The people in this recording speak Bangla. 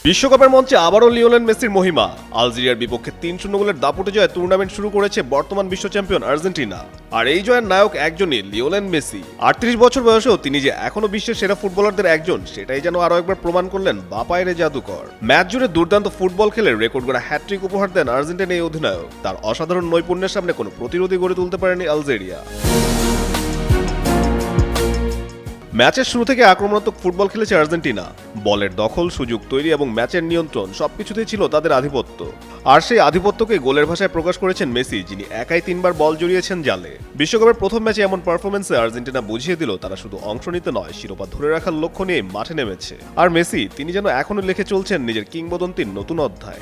বিশ্বকাপের মঞ্চে আবারও লিওনেল মেসির মহিমা। আলজেরিয়ার বিপক্ষে ৩-০ গোলের দাপটে জয়ে টুর্নামেন্ট শুরু করেছে বর্তমান বিশ্ব চ্যাম্পিয়ন আর্জেন্টিনা। আর এই জয়ের নায়ক একজনই, লিওনেল মেসি। ৩৮ বছর বয়সেও তিনি যে এখনো বিশ্বের সেরা ফুটবলারদের একজন, সেটাই যেন আরো একবার প্রমাণ করলেন বাপায়ের জাদুকর। ম্যাচ জুড়ে দুর্দান্ত ফুটবল খেলে রেকর্ড গড়া হ্যাট্রিক উপহার দেন আর্জেন্টিনা এই অধিনায়ক। তার অসাধারণ নৈপুণ্যের সামনে কোনো প্রতিরোধী গড়ে তুলতে পারেনি আলজেরিয়া। ম্যাচের শুরু থেকে আক্রমণাত্মক ফুটবল খেলেছে আর্জেন্টিনা। বলের দখল, সুযোগ তৈরি এবং ম্যাচের নিয়ন্ত্রণ সবকিছুতেই ছিল তাদের আধিপত্য। আর সেই আধিপত্যকে গোলের ভাষায় প্রকাশ করেছেন মেসি, যিনি একাই ৩বার বল জড়িয়েছেন জালে। বিশ্বকাপের প্রথম ম্যাচে এমন পারফরমেন্সে আর্জেন্টিনা বুঝিয়ে দিল তারা শুধু অংশ নিতে নয়, শিরোপা ধরে রাখার লক্ষ্য নিয়ে মাঠে নেমেছে। আর মেসি, তিনি যেন এখনো লিখে চলছেন নিজের কিংবদন্তির নতুন অধ্যায়।